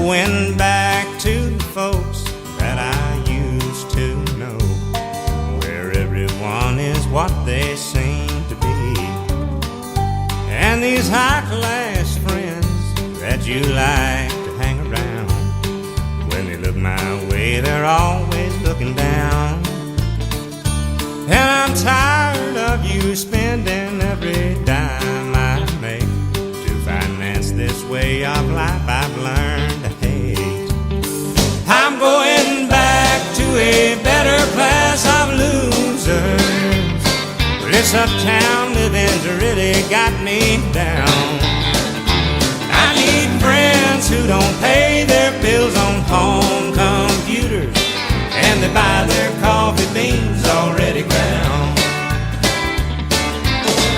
going back to the folks that I used to know, where everyone is what they seem to be. And these high-class friends that you like to hang around, when they look my way, they're always looking down. And I'm tired of you spending every dime I make to finance this way of life I've learned to hate. I'm going back to a better class of losers. This uptown living's really got me down. I need friends who don't pay their bills on home computers, and they buy their coffee beans already ground.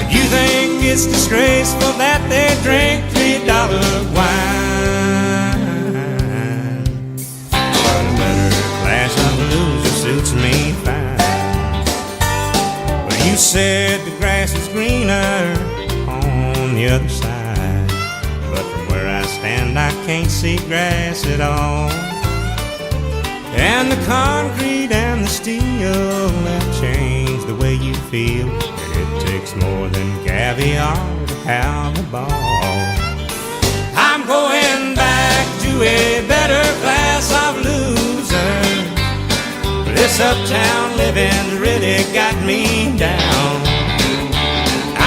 You think it's disgraceful that they drink $3 wine, but a better class of loser suits me fine. But you said the grass is greener on the other side, but from where I stand I can't see grass at all. And the concrete and the steel have changed the way you feel, and it takes more than caviar to have a ball. I'm going back to a better class of losers. This uptown living's really got me down.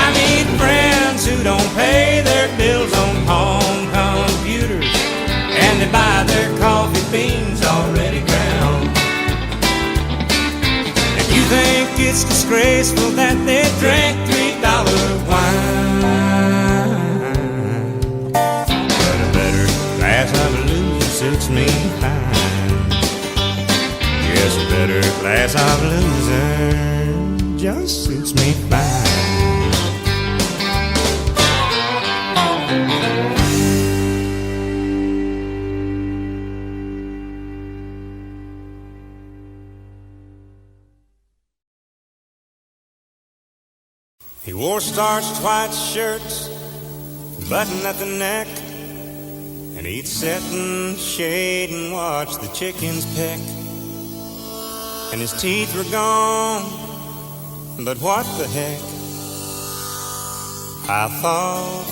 I need friends who don't pay their bills on home computers, and they buy their coffee beans already ground. If you think it's disgraceful that they drink $3 wine, but a better class of loser suits me fine. Yes, a better class of loser just suits me fine. He wore starched white shirts, button at the neck, and he'd sit in the shade and watch the chickens peck. And his teeth were gone, but what the heck? I thought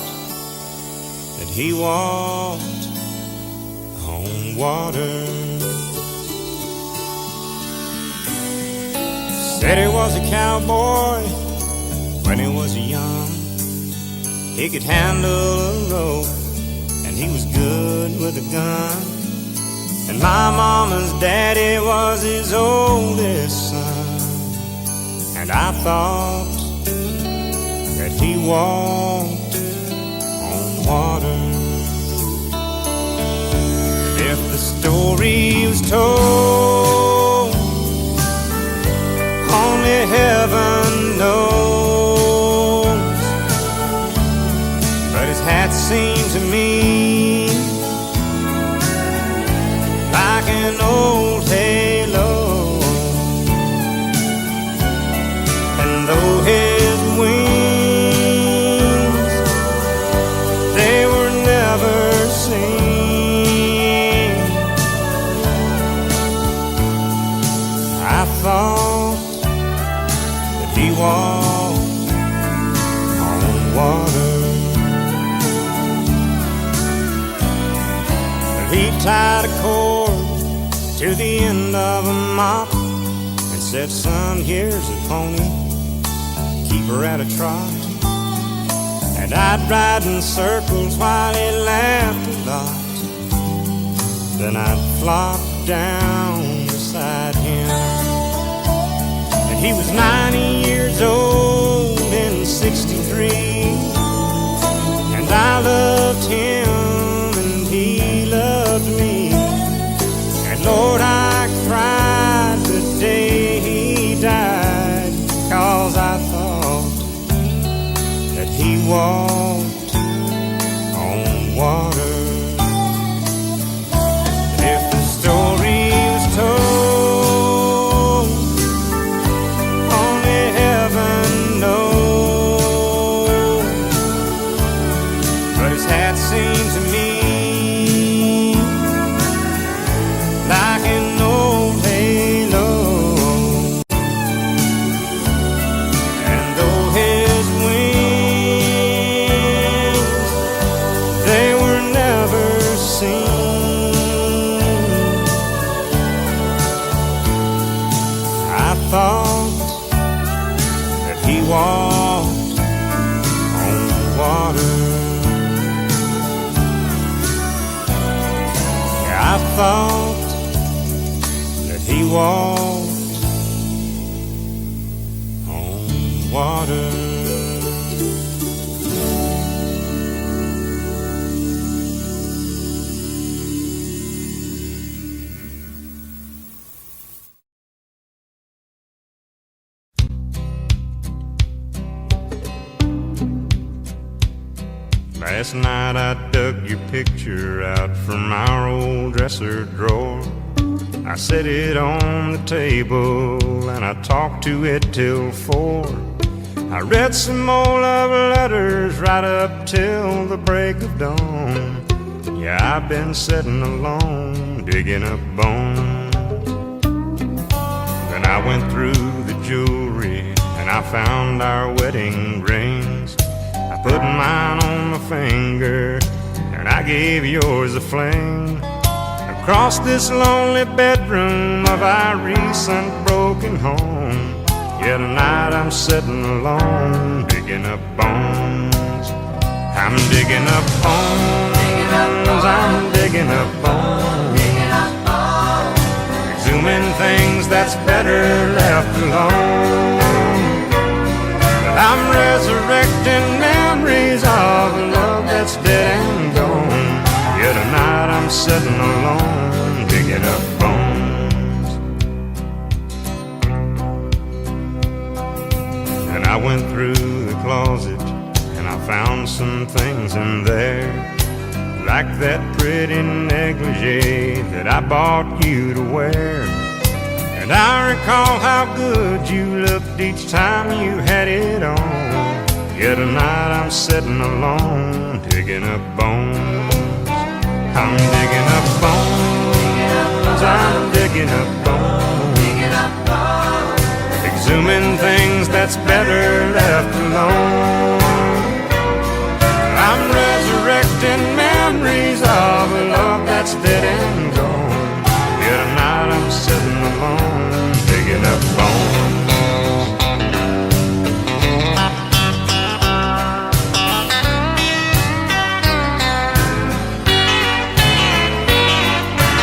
that he walked on water. Said he was a cowboy when he was young. He could handle a rope, and he was good with a gun. And my mama's daddy was his oldest son. And I thought that he walked on water. And if the story was told, only heaven knows. But his hat seemed to me like an old halo, and though his wings, they were never seen, I thought that he walked on water. He tied a cord to the end of a mop and said, "Son, here's a pony, keep her at a trot." And I'd ride in circles while he laughed a lot. Then I'd flop down beside him. And he was 90 years old in '63, and I loved him and he loved me. And Lord, I cried the day he died, 'cause I thought that he walked on water. If the story was told, only heaven knows. But his hat seemed to me Last night I dug your picture out from our old dresser drawer. I set it on the table and I talked to it till 4. I read some old love letters right up till the break of dawn. Yeah, I've been sitting alone, digging up bones. Then I went through the jewelry and I found our wedding rings. I put mine on my finger and I gave yours a fling. Across this lonely bedroom of our recent broken home, yeah, tonight I'm sitting alone, digging up bones. I'm digging up bones, I'm digging up bones, exhuming things that's better left alone. I'm resurrecting memories of a love that's dead and gone. Yeah, tonight I'm sitting alone, digging up bones. And I went through the closet and I found some things in there, like that pretty negligee that I bought you to wear. And I recall how good you looked each time you had it on. Yeah, tonight I'm sitting alone, digging up bones. I'm digging up bones, I'm digging up bones, exhuming things that's better left alone. I'm resurrecting memories of a love that's dead and gone. Yeah, tonight I'm sitting alone, digging up bones.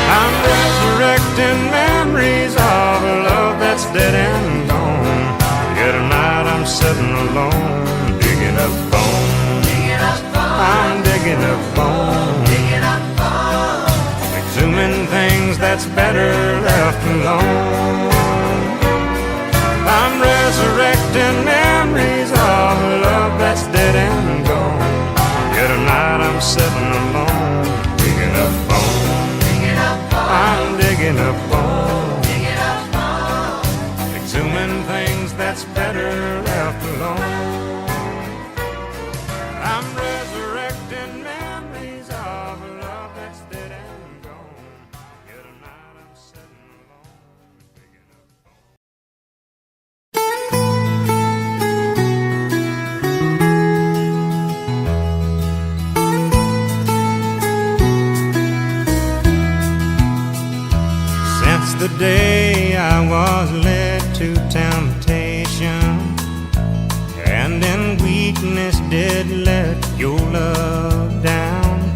I'm resurrecting memories of a love that's dead and gone. Yeah, tonight I'm sitting alone, digging up bones. I'm digging up bones, exhuming things that's better left alone. I'm resurrecting memories of a love that's dead and gone. Yeah, tonight I'm sitting alone, digging up bones. I'm digging up bones, exhuming things that's better left alone. I'm resurrecting memories of a love that's dead and gone. Yeah, tonight I'm sitting alone, digging up bones. Since the day I was led to temptation, and in weakness did let your love down,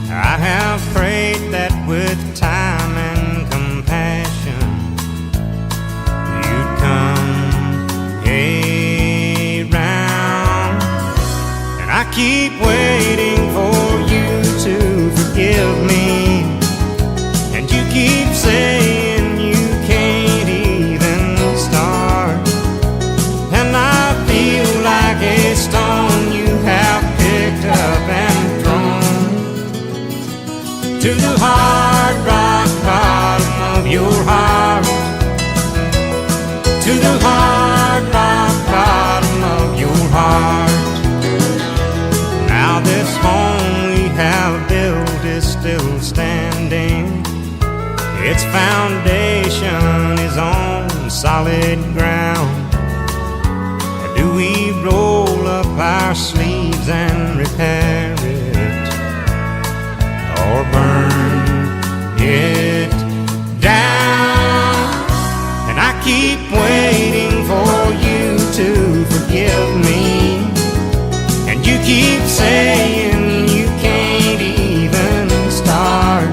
I have prayed that with time and compassion you'd come around. And I keep waiting for you to forgive me, and you keep saying you can't even start. And I feel like a stone you have picked up and thrown to the hard rock bottom of your heart, to the hard rock bottom of your heart. Now this home we have built is still standing. Its foundation is on solid ground. Do we roll up our sleeves and repair it, or burn it down? And I keep waiting for you to forgive me, and you keep saying you can't even start.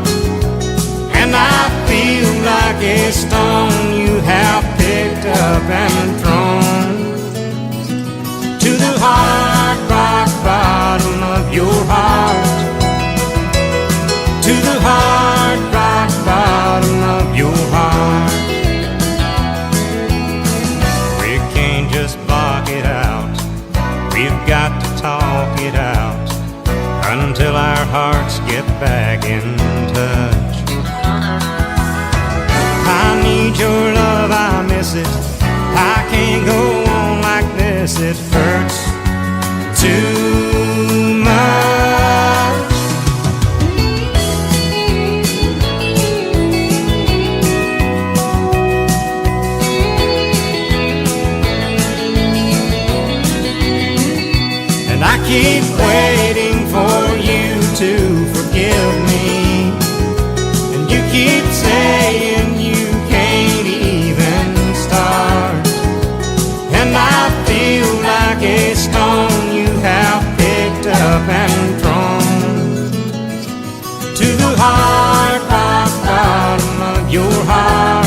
And I feel like a stone you have picked up and thrown to the hard rock bottom of your heart, to the hard rock bottom of your heart. We can't just block it out, we've got to talk it out. until our hearts get back in touch. I need your love, I miss it. I can't go on like this, it hurts too much. And I keep waiting for you to forgive me, and you keep saying you can't even start. And I feel like a stone you have picked up and thrown to the hard rock bottom of your heart,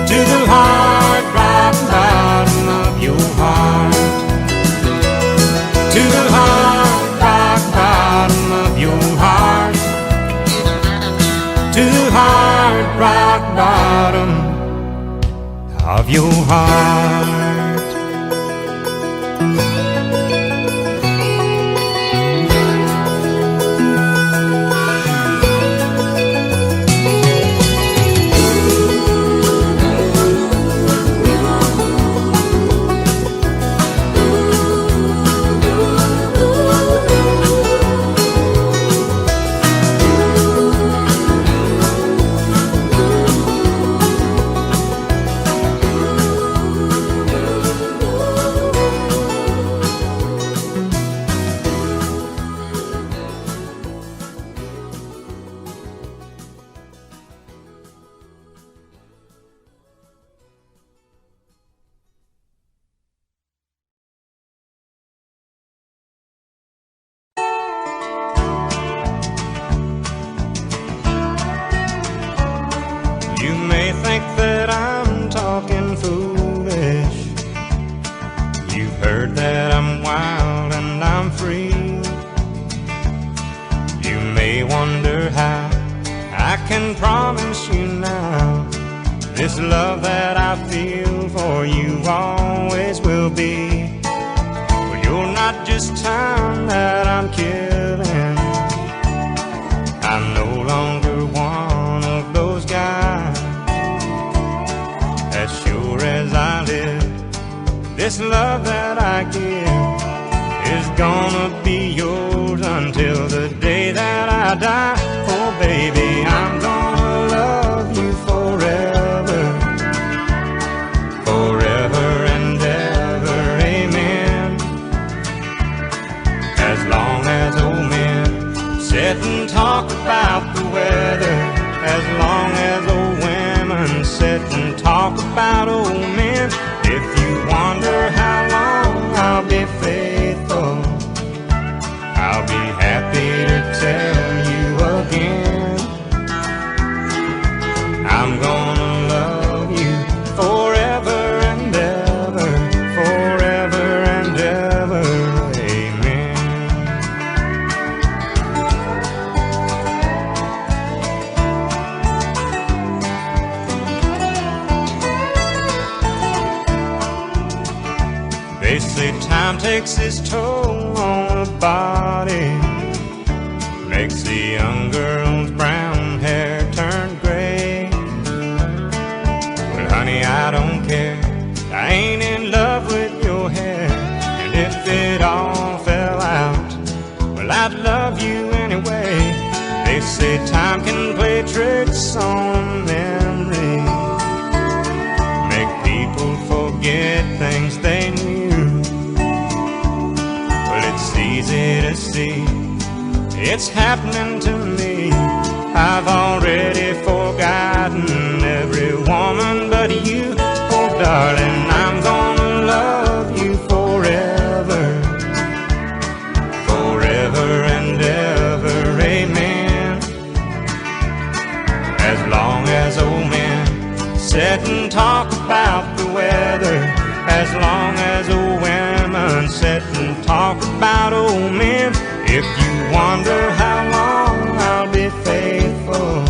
to the hard rock bottom of your heart, to the hard rock bottom of your heart, to the hard rock bottom of your heart. You may think that I'm talking foolish. You've heard that I'm wild and I'm free. You may wonder how I can promise you now this love that I feel for you always will be. But you're not just time that I'm killing. I'm no longer one of those guys. As sure as I live, this love that I give is gonna be yours until the day that I die. Oh baby, I'm gonna love you forever, forever and ever, amen. As long as old men sit and talk about the weather, as long as old women sit and talk about old men. If you wonder how long I'll be faithful, I'll be happy to tell you again. I'm gonna love you forever and ever, forever and ever, amen. They say time takes its toll on a body, makes the young girl's brown hair turn gray. Well, honey, I don't care, I ain't in love with your hair. And if it all fell out, well, I'd love you anyway. They say time can play tricks on memory, make people forget things they knew. It's easy to see, it's happening to me. I've already forgotten every woman but you. Oh darling, I'm gonna love you forever, forever and ever, amen. As long as old men sit and talk about the weather, as long as old women sit and talk about old men. If you wonder how long I'll be faithful,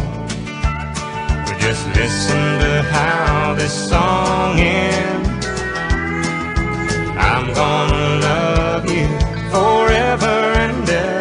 well, just listen to how this song ends. I'm gonna love you forever and ever.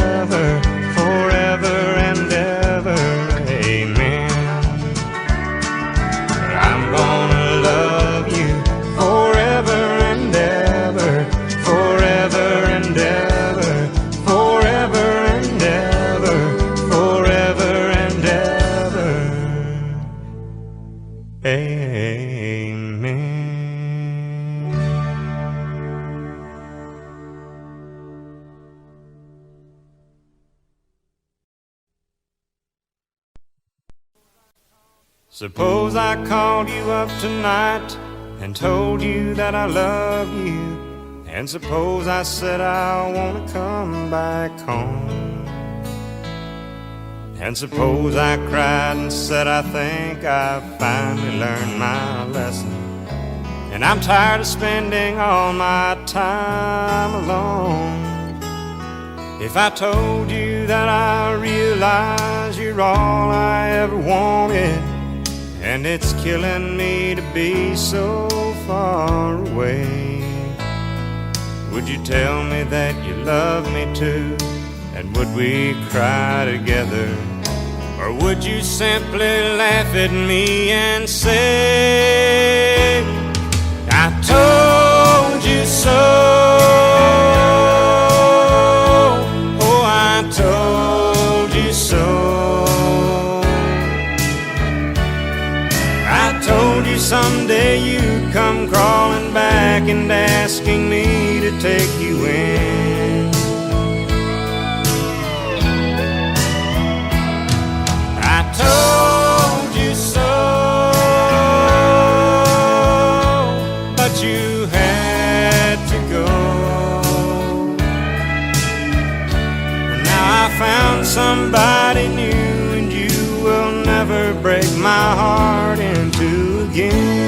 Suppose I called you up tonight and told you that I love you, and suppose I said I want to come back home, and suppose I cried and said I think I've finally learned my lesson, and I'm tired of spending all my time alone. If I told you that I realize you're all I ever wanted, and it's killing me to be so far away, would you tell me that you love me too? And would we cry together? Or would you simply laugh at me and say, I told you so? Oh, I told you so. I told you someday you'd come crawling back and asking me to take you in. I told you so, but you had to go. And now I found somebody new, and you will never break my heart in two again.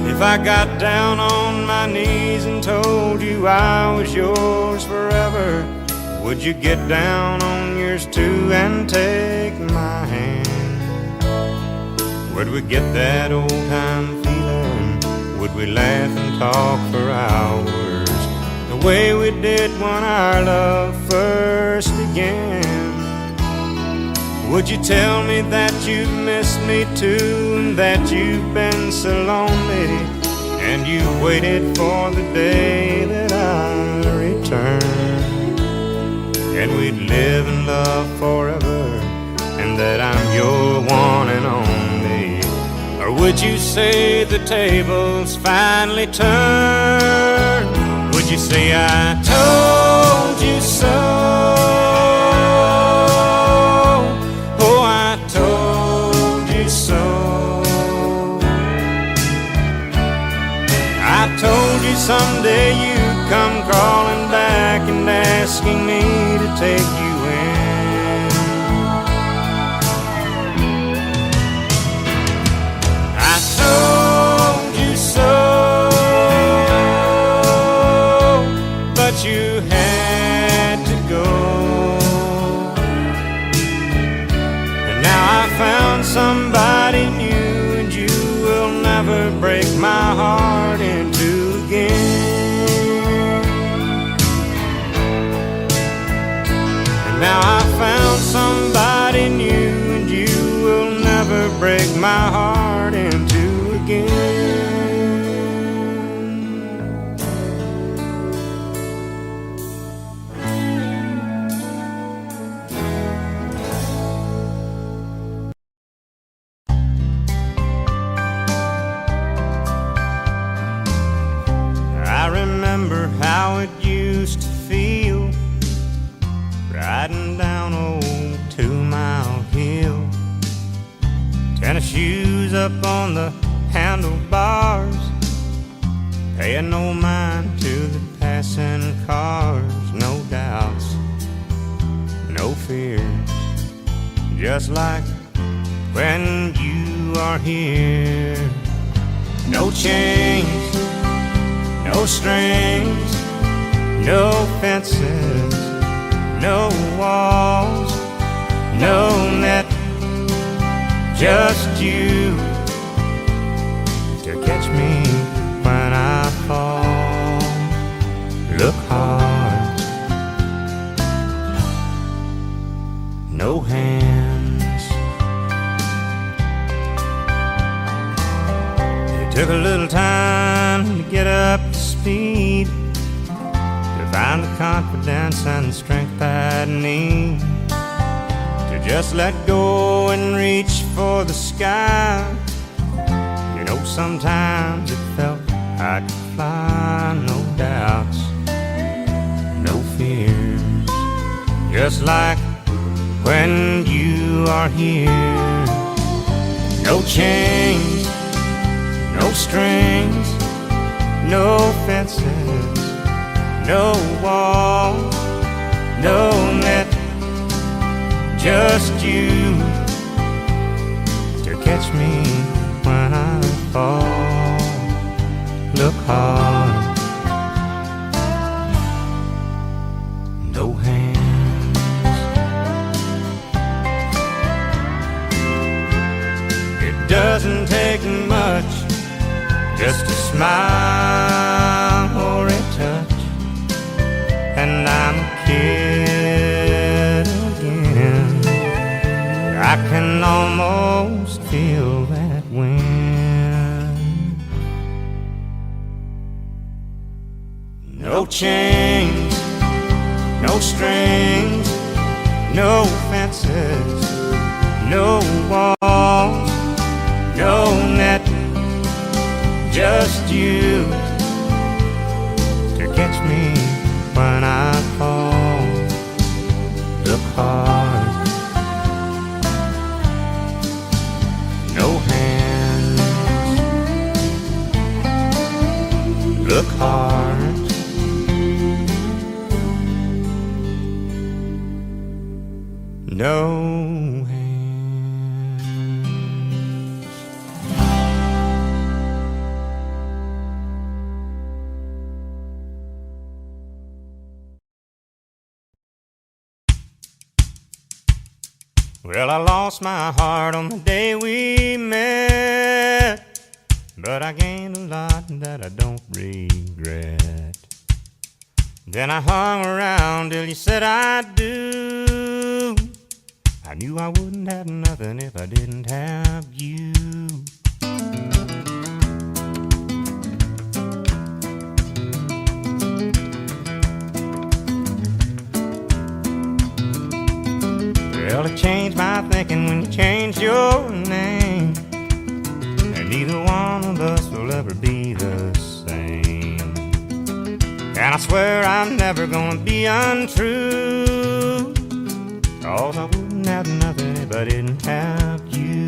If I got down on my knees and told you I was yours forever, would you get down on yours too and take my hand? Would we get that old time feeling? Would we laugh and talk for hours, the way we did when our love first began? Would you tell me that you've missed me too, and that you've been so lonely, and you waited for the day that I return, and we'd live in love forever, and that I'm your one and only? Or would you say the tables finally turned? Would you say I told you so? Oh, I told you so. I told you someday you'd come crawling back and asking me to take you in. I told you so, but you had to go. And now I found somebody new, and you will never break my heart in two again. And now I found somebody new, and you will never break my heart in two again. I remember how it used to feel riding down old 2 Mile Hill, tennis shoes up on the handlebars, paying no mind to the passing cars. No doubts, no fears, just like when you are here. No chains, no strings, no fences, no walls, no net, just you to catch me when I fall. Look hard, no hands. It took a little time to get up to speed, to find the confidence and strength I need, to just let go and reach for the sky. You know, sometimes it felt I could fly. No doubts, no fears, just like when you are here. No chains, no strings, no fences, no walls, no net, just you to catch me when I fall. Look hard, no hands. It doesn't take much, just a smile or a touch, and I'm a kid again. I can almost feel that wind. No chains, no strings, no fences, no walls, no net, just you to catch me when I fall. Look hard, no hands. Look hard, no hands. Well, I lost my heart on the day we met, but I gained a lot that I don't regret. Then I hung around till you said I do. I knew I wouldn't have nothing if I didn't have you. Well, it changed my thinking when you changed your name, and neither one of us will ever be the same. And I swear I'm never gonna be untrue, 'cause I wouldn't have nothing if I didn't have you.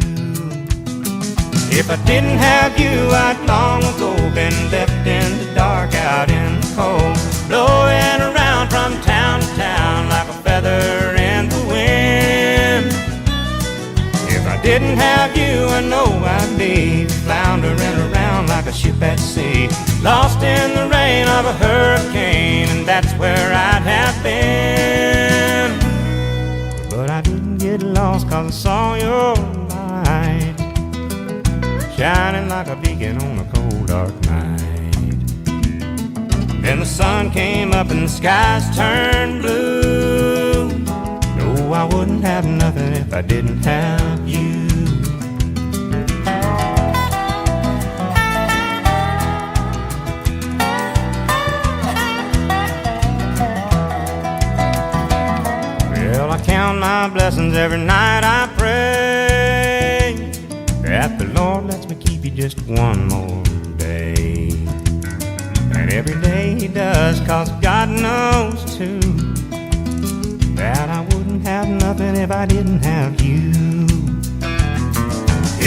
If I didn't have you, I'd long ago been left in the dark, out in the cold, blowing around from town to town like a feather in the wind. If I didn't have you, I know I'd be floundering around like a ship at sea, lost in the rain of a hurricane, and that's where I'd have been. But I didn't get lost 'cause I saw your light shining like a beacon on a cold dark night. Then the sun came up and the skies turned blue. No, I wouldn't have nothing if I didn't have you. Well, I count my blessings every night I pray that the Lord lets me keep you just one more day. And every day He does, 'cause God knows too that I wouldn't have nothing if I didn't have you.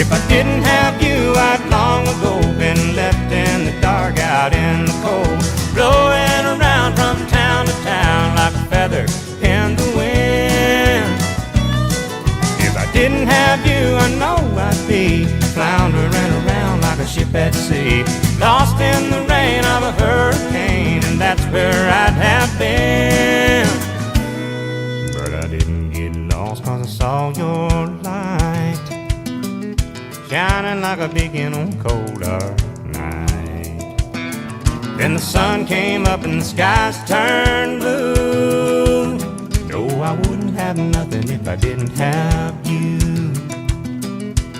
If I didn't have you, I'd long ago been left in the dark, out in the cold, blowing around from town to town like a feather in the wind. If I didn't have you, I know I'd be floundering around like a ship at sea, lost in the rain of a hurricane, and that's where I'd have been. But I didn't get lost 'cause I saw your light shining like a beacon on a cold dark night. Then the sun came up and the skies turned blue. No, I wouldn't have nothing if I didn't have you.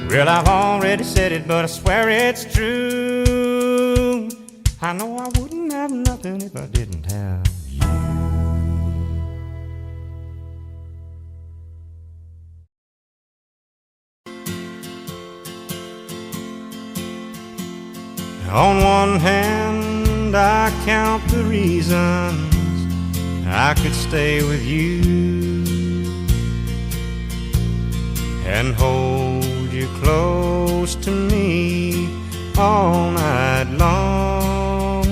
Well, I've already said it, but I swear it's true. I know I wouldn't have nothing if I didn't have you. On one hand, I count the reasons I could stay with you. and hold you close to me all night long.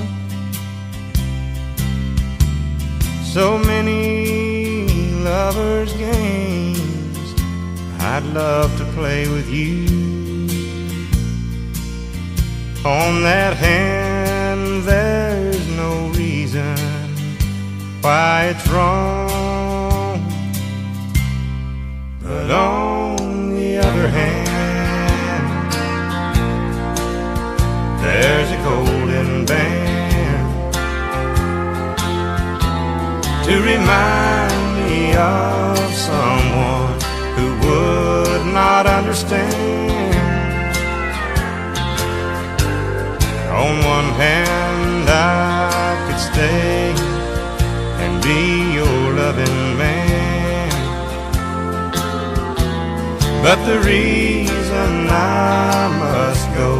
So many lovers' games I'd love to play with you. On that hand, there's no reason why it's wrong. But on the other hand, there's a golden band to remind me of someone who would not understand. On one hand, I could stay and be your loving man, but the reason I must go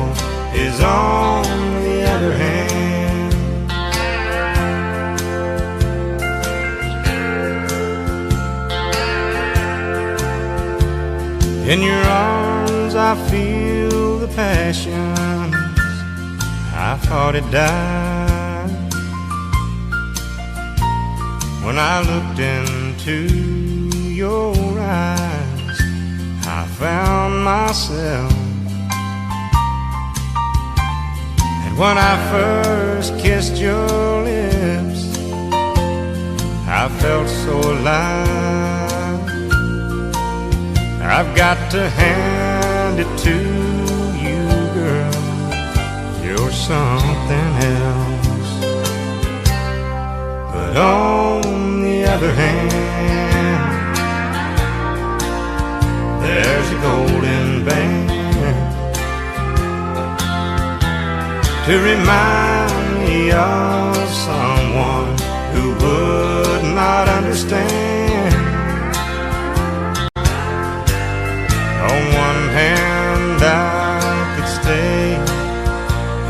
is on the other hand. In your arms I feel the passion I thought it died when I looked into your eyes. I found myself, and when I first kissed your lips, I felt so alive. I've got to hand it to you, girl, you're something else. But on the other hand, there's a golden band to remind me of someone who would not understand. On one hand, I could stay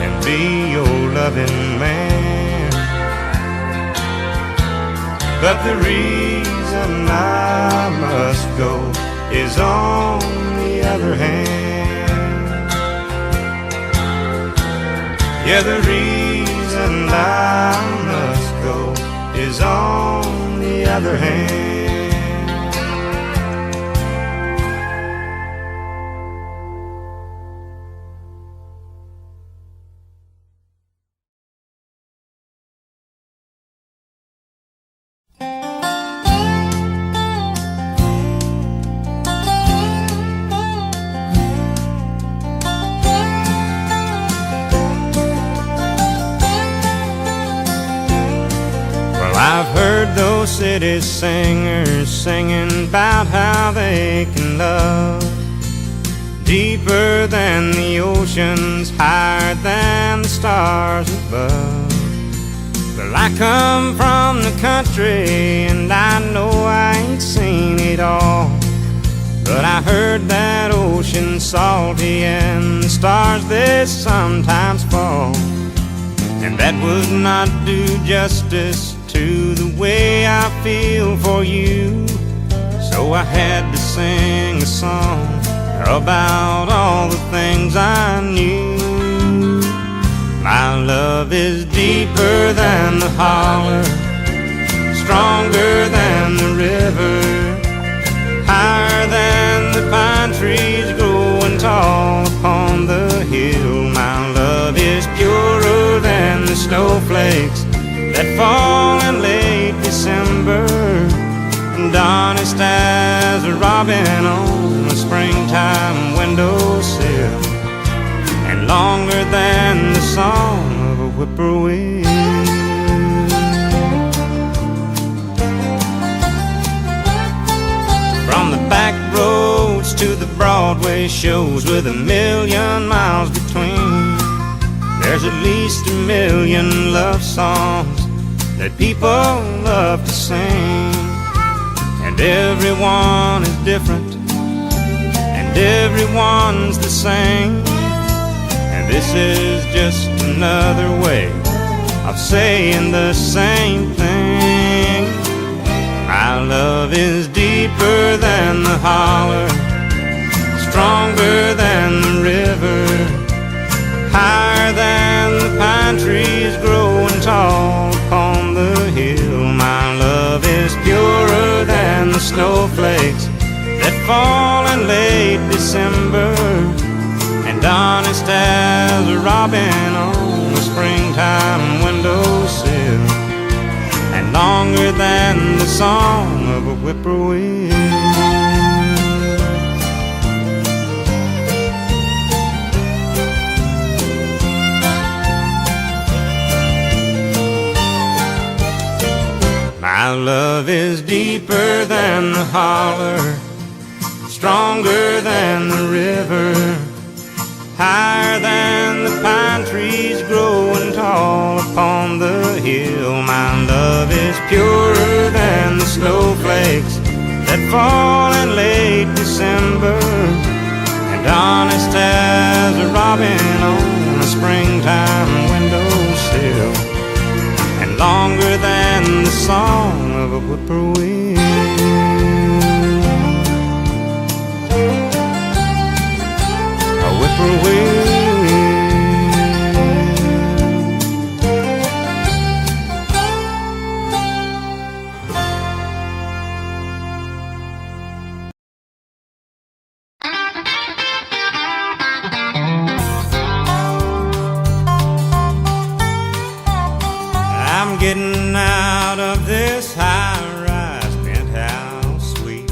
and be your loving man, but the reason I must go is on the other hand. Yeah, the reason I must go is on the other hand. I've heard those city singers singing about how they can love deeper than the oceans, higher than the stars above. Well, I come from the country and I know I ain't seen it all, but I heard that ocean's salty and the stars they sometimes fall, and that would not do justice to the way I feel for you. So I had to sing a song about all the things I knew. My love is deeper than the holler, stronger than the river, higher than the pine trees growing tall upon the hill. My love is purer than the snowflakes that fall in late December, and honest as a robin on a springtime windowsill, and longer than the song of a whippoorwill. From the back roads to the Broadway shows with 1,000,000 miles between, there's at least 1,000,000 love songs that people love to sing. And everyone is different, and everyone's the same, and this is just another way of saying the same thing. My love is deeper than the holler, stronger than the river, higher than the pine trees growing tall upon the hill. My love is purer than the snowflakes that fall in late December, and honest as a robin on the springtime windowsill, and longer than the song of a whippoorwill. My love is deeper than the holler, stronger than the river, higher than the pine trees growing tall upon the hill. My love is purer than the snowflakes that fall in late December, and honest as a robin on a springtime windowsill, and longer than the song of a whippoorwill. A whippoorwill. I'm getting out of this high-rise penthouse suite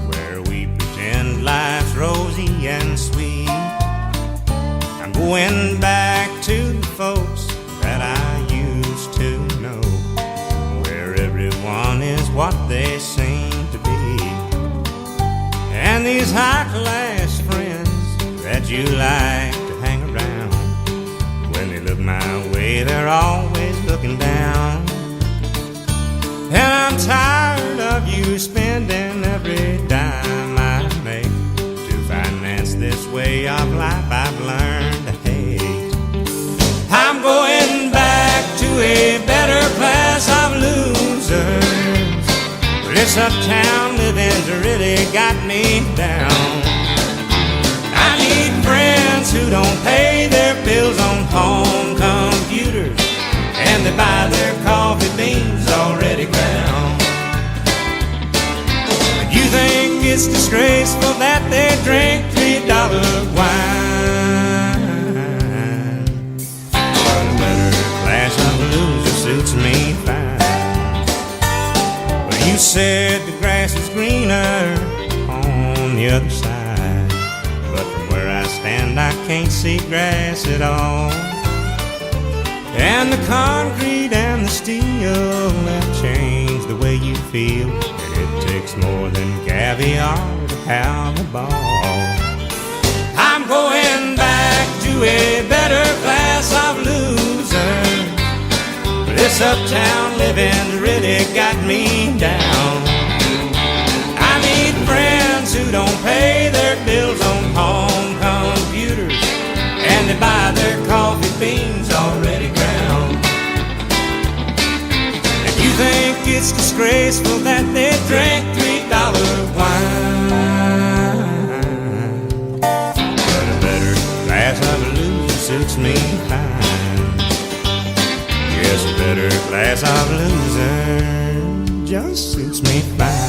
where we pretend life's rosy and sweet. I'm going back to the folks that I used to know, where everyone is what they seem to be, and these high-class friends that you like to hang around, when they look my way, they're always looking down. And I'm tired of you spending every dime I make to finance this way of life I've learned to hate. I'm going back to a better class of losers. This uptown living's really got me down. I need friends who don't pay their bills on home computers, and they buy their coffee beans already ground. You think it's disgraceful that they drink $3 wine, but a better class of loser suits me fine. But you said the grass is greener on the other side, but from where I stand I can't see grass at all. And the concrete and the steel have changed the way you feel, and it takes more than caviar to have a ball. I'm going back to a better class of losers. This uptown living's really got me down. I need friends who don't pay their bills on home computers, and they buy their coffee beans already ground. If you think it's disgraceful that they drink $3 wine, but a better class of loser suits me fine. Yes, a better class of loser just suits me fine.